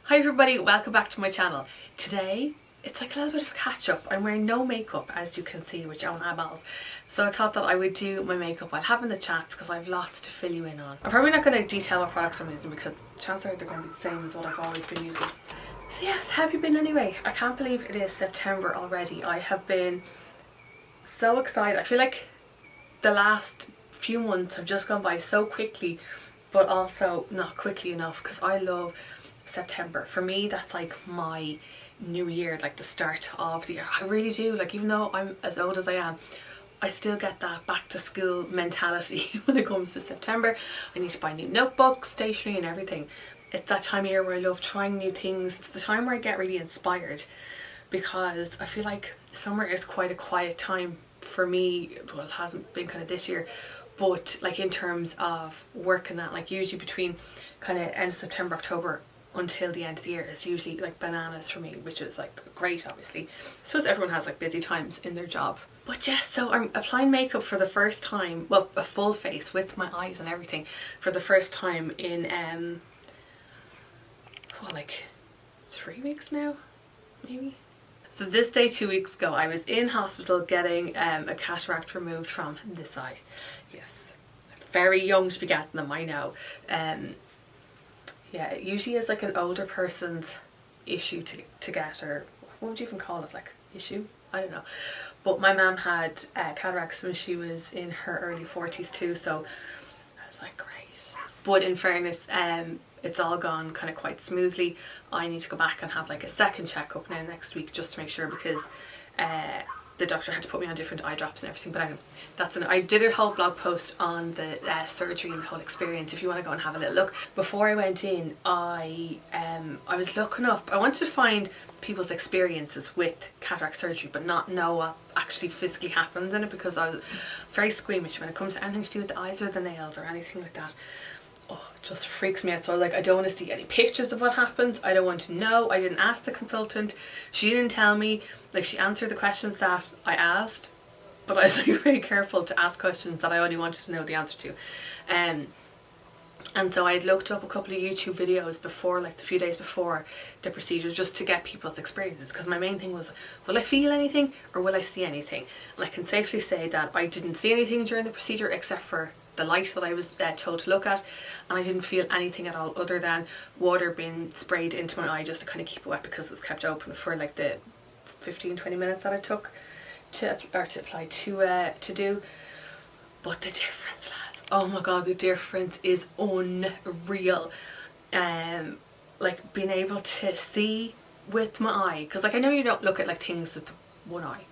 Hi everybody, welcome back to my channel. Today, it's like a little bit of a catch up. I'm wearing no makeup as you can see, which I don't have eyeballs. So I thought that I would do my makeup while having the chats because I have lots to fill you in on. I'm probably not going to detail what products I'm using because chances are they're going to be the same as what I've always been using. So yes, how have you been anyway? I can't believe it is September already. I have been so excited. I feel like the last few months have just gone by so quickly, but also not quickly enough because I love September. For me, that's like my new year, like the start of the year. I really do. Like, even though I'm as old as I am, I still get that back to school mentality when it comes to September. I need to buy new notebooks, stationery and everything. It's that time of year where I love trying new things. It's the time where I get really inspired because I feel like summer is quite a quiet time for me. Well, it hasn't been kind of this year, but like in terms of work and that, like usually between kind of end of September, October until the end of the year is usually like bananas for me, which is like great. Obviously, I suppose everyone has like busy times in their job, but yes, so I'm applying makeup for the first time, well, a full face with my eyes and everything for the first time in what, like 3 weeks now maybe. So this day 2 weeks ago I was in hospital getting a cataract removed from this eye. Yes, very young to be getting them, I know. Yeah, it usually is like an older person's issue to get, or what would you even call it, like issue? I don't know. But my mum had cataracts when she was in her early 40s too, so I was like, great. But in fairness, it's all gone kind of quite smoothly. I need to go back and have like a second checkup now next week just to make sure, because the doctor had to put me on different eye drops and everything. But anyway, I did a whole blog post on the surgery and the whole experience if you want to go and have a little look. Before I went in, I was looking up, I wanted to find people's experiences with cataract surgery but not know what actually physically happens in it, because I was very squeamish when it comes to anything to do with the eyes or the nails or anything like that. Oh, it just freaks me out. So I was like, I don't want to see any pictures of what happens. I don't want to know. I didn't ask the consultant. She didn't tell me. Like, she answered the questions that I asked, but I was like very careful to ask questions that I only wanted to know the answer to. And so I had looked up a couple of YouTube videos before, like the few days before the procedure, just to get people's experiences, because my main thing was, will I feel anything or will I see anything? And I can safely say that I didn't see anything during the procedure except for the light that I was told to look at, and I didn't feel anything at all other than water being sprayed into my eye just to kind of keep it wet, because it was kept open for like the 15-20 minutes that it took to apply to do. But the difference, lads, oh my god, the difference is unreal. Like being able to see with my eye, because like I know you don't look at like things with one eye,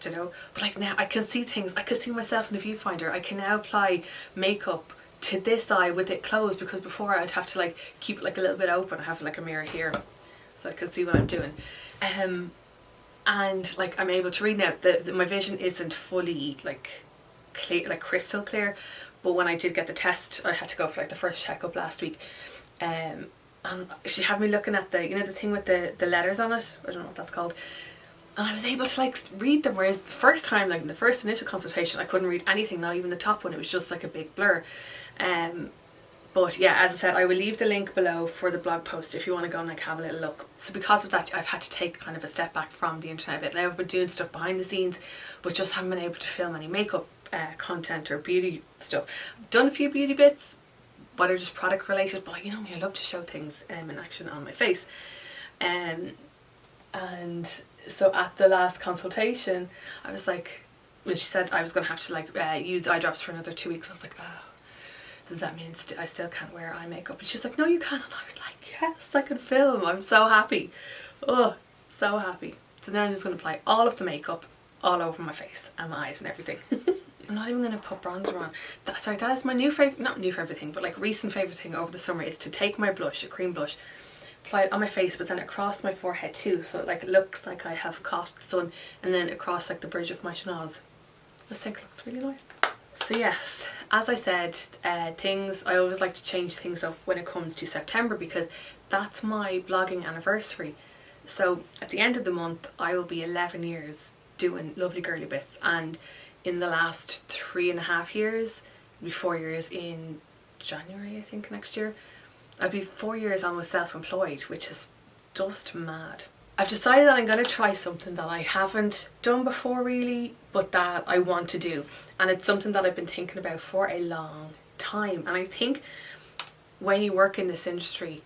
you know, but like now I can see things. I can see myself in the viewfinder. I can now apply makeup to this eye with it closed, because before I'd have to like keep it like a little bit open. I have like a mirror here so I can see what I'm doing. And like I'm able to read now. My vision isn't fully like clear, like crystal clear, but when I did get the test, I had to go for like the first checkup last week, and she had me looking at the, you know, the thing with the letters on it, I don't know what that's called, and I was able to like read them, whereas the first time, like in the first initial consultation, I couldn't read anything, not even the top one. It was just like a big blur. But yeah, as I said, I will leave the link below for the blog post if you want to go and like have a little look. So because of that, I've had to take kind of a step back from the internet a bit. Now I've been doing stuff behind the scenes, but just haven't been able to film any makeup content or beauty stuff. I've done a few beauty bits, but are just product related, but you know me, I love to show things in action on my face. And so at the last consultation, I was like, when she said I was going to have to like use eye drops for another 2 weeks, I was like, oh, does that mean I still can't wear eye makeup? And she's like, no, you can. And I was like, yes, I can film. I'm so happy. Oh, so happy. So now I'm just going to apply all of the makeup all over my face and my eyes and everything. I'm not even going to put bronzer on. That is my new favourite, not new favourite thing, but like recent favourite thing over the summer, is to take my blush, a cream blush, apply it on my face, but then across my forehead too, so it like looks like I have caught the sun, and then across like the bridge of my schnoz. I just think it looks really nice. So yes, as I said, I always like to change things up when it comes to September, because that's my blogging anniversary. So at the end of the month I will be 11 years doing LovelyGirlieBits, and in the last 3.5 years, it'll be 4 years in January I think next year, I'll be 4 years almost self-employed, which is just mad. I've decided that I'm going to try something that I haven't done before really, but that I want to do. And it's something that I've been thinking about for a long time. And I think when you work in this industry,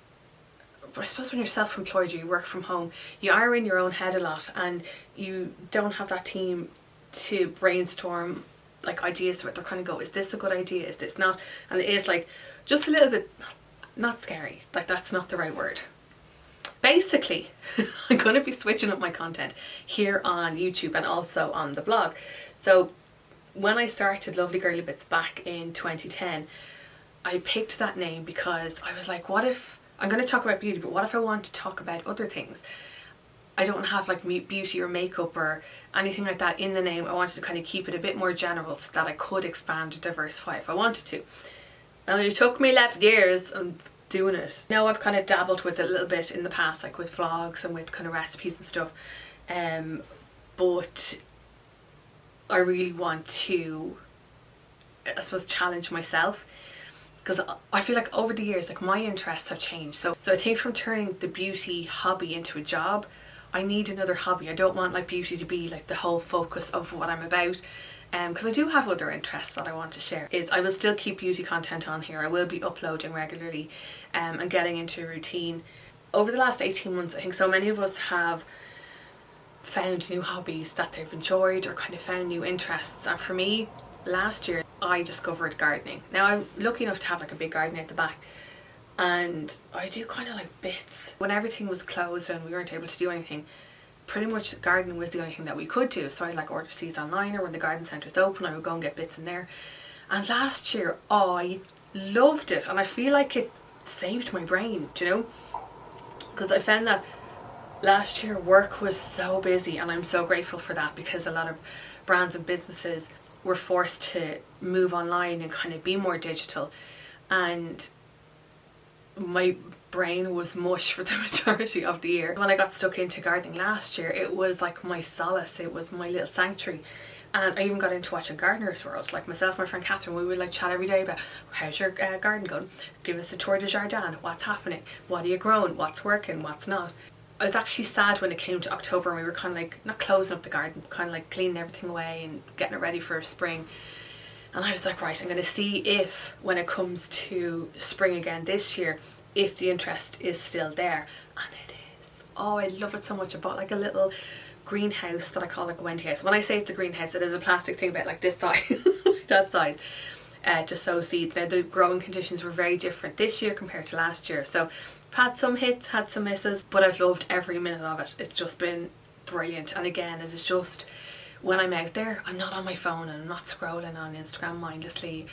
I suppose when you're self-employed, you work from home, you are in your own head a lot and you don't have that team to brainstorm like ideas to it. They're kind of go, is this a good idea? Is this not? And it is like just a little bit, not scary, like that's not the right word. Basically, I'm going to be switching up my content here on YouTube and also on the blog. So when I started LovelyGirlieBits back in 2010, I picked that name because I was like, what if, I'm going to talk about beauty, but what if I want to talk about other things? I don't have like beauty or makeup or anything like that in the name. I wanted to kind of keep it a bit more general so that I could expand and diversify if I wanted to. And it took me 11 years and doing it. Now I've kind of dabbled with it a little bit in the past, like with vlogs and with kind of recipes and stuff, but I really want to, I suppose, challenge myself, because I feel like over the years like my interests have changed. So I think from turning the beauty hobby into a job, I need another hobby. I don't want like beauty to be like the whole focus of what I'm about. Because I do have other interests that I want to share. Is I will still keep beauty content on here. I will be uploading regularly and getting into a routine. Over the last 18 months, I think so many of us have found new hobbies that they've enjoyed or kind of found new interests. And for me, last year I discovered gardening. Now I'm lucky enough to have like a big garden at the back, and I do kind of like bits. When everything was closed and we weren't able to do anything, pretty much gardening was the only thing that we could do. So I'd like order seeds online, or when the garden centre's open I would go and get bits in there. And last year I loved it, and I feel like it saved my brain, do you know? Because I found that last year work was so busy, and I'm so grateful for that, because a lot of brands and businesses were forced to move online and kind of be more digital, and my brain was mush for the majority of the year. When I got stuck into gardening last year, it was like my solace, it was my little sanctuary. And I even got into watching Gardener's World. Like myself and my friend Catherine, we would like chat every day about how's your garden going, give us a tour de jardin, what's happening, what are you growing, what's working, what's not. I was actually sad when it came to October and we were kind of like, not closing up the garden, but kind of like cleaning everything away and getting it ready for spring. And I was like, right, I'm going to see if when it comes to spring again this year, if the interest is still there. And it is. Oh, I love it so much. I bought like a little greenhouse that I call like a Wendy house. When I say it's a greenhouse, it is a plastic thing about like this size, that size, to sow seeds. Now the growing conditions were very different this year compared to last year. So I've had some hits, had some misses, but I've loved every minute of it. It's just been brilliant. And again, it is just, when I'm out there, I'm not on my phone and I'm not scrolling on Instagram mindlessly.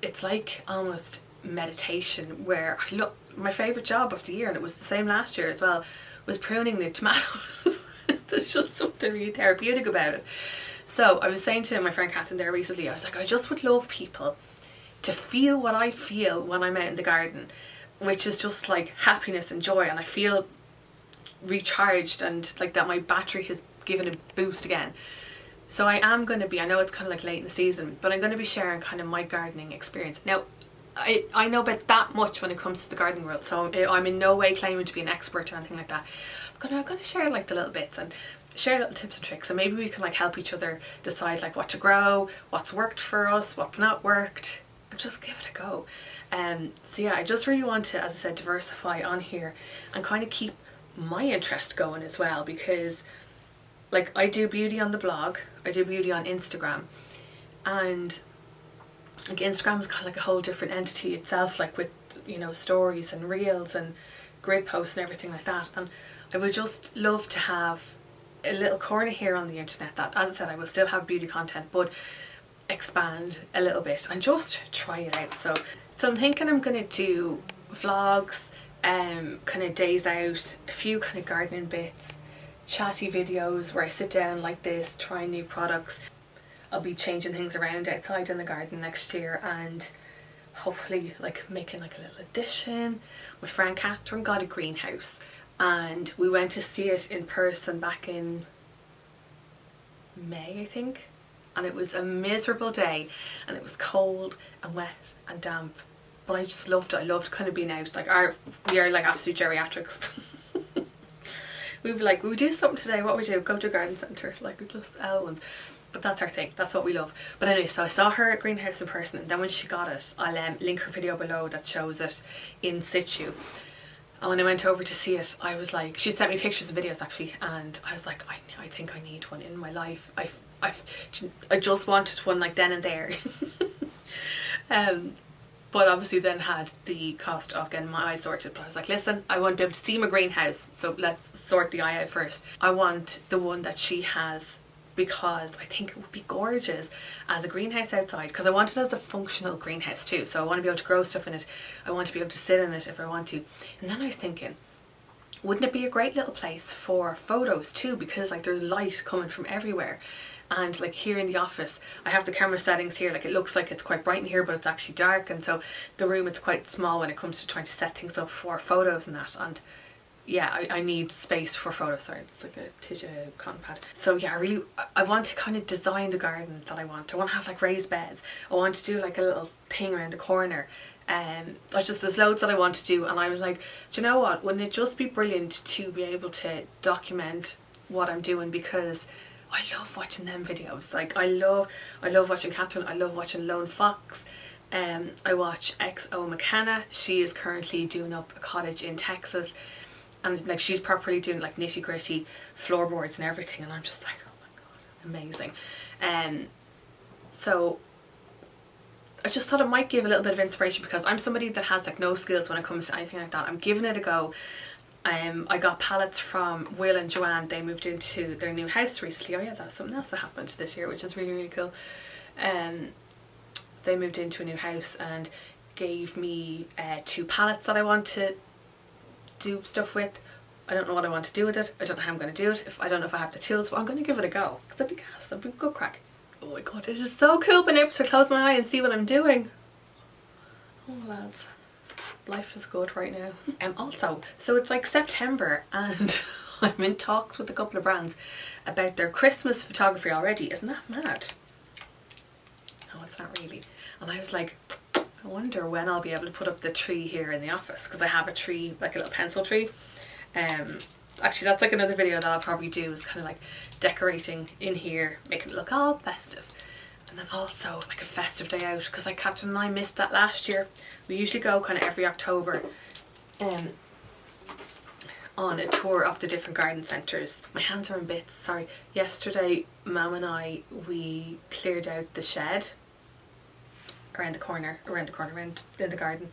It's like almost meditation, where I look, my favourite job of the year, and it was the same last year as well, was pruning the tomatoes. There's just something really therapeutic about it. So I was saying to my friend Catherine there recently, I was like, I just would love people to feel what I feel when I'm out in the garden, which is just like happiness and joy, and I feel recharged and like that my battery has given a boost again. So I am going to be, I know it's kind of like late in the season, but I'm going to be sharing kind of my gardening experience. Now I know about that much when it comes to the gardening world, so I'm in no way claiming to be an expert or anything like that. I'm going to share like the little bits and share little tips and tricks, and maybe we can like help each other decide like what to grow, what's worked for us, what's not worked, and just give it a go. So yeah, I just really want to, as I said, diversify on here and kind of keep my interest going as well, because like I do beauty on the blog, I do beauty on Instagram, and like Instagram is kind of like a whole different entity itself, like with, you know, stories and reels and grid posts and everything like that. And I would just love to have a little corner here on the internet that, as I said, I will still have beauty content, but expand a little bit and just try it out. So I'm thinking I'm going to do vlogs, kind of days out, a few kind of gardening bits, chatty videos where I sit down like this, try new products. I'll be changing things around outside in the garden next year, and hopefully like making like a little addition. My friend Catherine got a greenhouse and we went to see it in person back in May, I think, and it was a miserable day and it was cold and wet and damp, but I just loved it. I loved kind of being out. Like we are like absolute geriatrics. We'd be like, we do something today, what we do, go to a garden centre, like we're just L ones. But that's our thing, that's what we love. But anyway, so I saw her at Greenhouse in person, and then when she got it, I'll link her video below that shows it in situ. And when I went over to see it, I was like, she sent me pictures and videos actually, and I was like, I think I need one in my life. I just wanted one like then and there. But obviously then had the cost of getting my eye sorted. But I was like, listen, I want to be able to see my greenhouse, so let's sort the eye out first. I want the one that she has because I think it would be gorgeous as a greenhouse outside, because I want it as a functional greenhouse too. So I want to be able to grow stuff in it. I want to be able to sit in it if I want to. And then I was thinking, wouldn't it be a great little place for photos too, because like there's light coming from everywhere. And like here in the office, I have the camera settings here, like it looks like it's quite bright in here, but it's actually dark, and so the room, it's quite small when it comes to trying to set things up for photos and that. And yeah, I need space for photos. Sorry, it's like a tissue cotton pad. So yeah, I want to kind of design the garden that I want. I want to have like raised beds. I want to do like a little thing around the corner. There's loads that I want to do, and I was like, do you know what, wouldn't it just be brilliant to be able to document what I'm doing, because I love watching them videos. Like I love watching Catherine, I love watching Lone Fox. I watch XO McKenna. She is currently doing up a cottage in Texas, and like she's properly doing like nitty gritty floorboards and everything, and I'm just like, oh my god, amazing. So I just thought it might give a little bit of inspiration, because I'm somebody that has like no skills when it comes to anything like that. I'm giving it a go. I got pallets from Will and Joanne. They moved into their new house recently. Oh yeah, that was something else that happened this year, which is really, really cool. They moved into a new house and gave me 2 pallets that I want to do stuff with. I don't know what I want to do with it. I don't know how I'm going to do it. I don't know if I have the tools, but I'm going to give it a go, because that'd be gas. That'd be good crack. Oh my god, it is so cool being able to close my eye and see what I'm doing. Oh lads, life is good right now. Also, so it's like September, and I'm in talks with a couple of brands about their Christmas photography already. Isn't that mad? No, it's not really. And I was like, I wonder when I'll be able to put up the tree here in the office, because I have a tree, like a little pencil tree. Actually that's like another video that I'll probably do, is kind of like decorating in here, making it look all festive. And then also like a festive day out, because like Catherine and I missed that last year. We usually go kind of every October on a tour of the different garden centres. My hands are in bits, sorry. Yesterday Mum and I, we cleared out the shed around in the garden.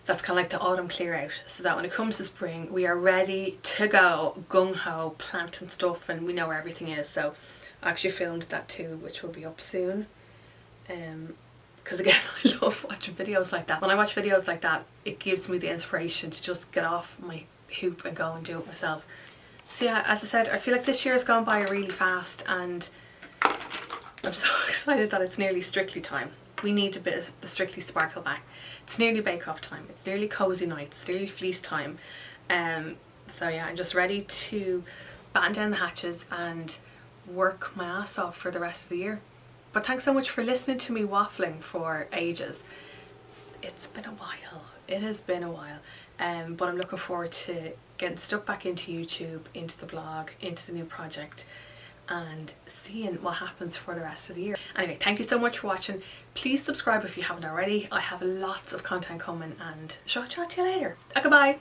That's kind of like the autumn clear out, so that when it comes to spring we are ready to go gung-ho, planting stuff, and we know where everything is. So I actually filmed that too, which will be up soon. Because again, I love watching videos like that. When I watch videos like that, it gives me the inspiration to just get off my hoop and go and do it myself. So yeah, as I said, I feel like this year has gone by really fast, and I'm so excited that it's nearly Strictly time. We need a bit of the Strictly sparkle back. It's nearly Bake Off time, it's nearly cozy nights, it's nearly fleece time. So yeah, I'm just ready to batten down the hatches and work my ass off for the rest of the year. But thanks so much for listening to me waffling for ages. It's been a while, it has been a while. But I'm looking forward to getting stuck back into YouTube, into the blog, into the new project, and seeing what happens for the rest of the year. Anyway, thank you so much for watching. Please subscribe if you haven't already. I have lots of content coming, and I'll chat to you later. Goodbye.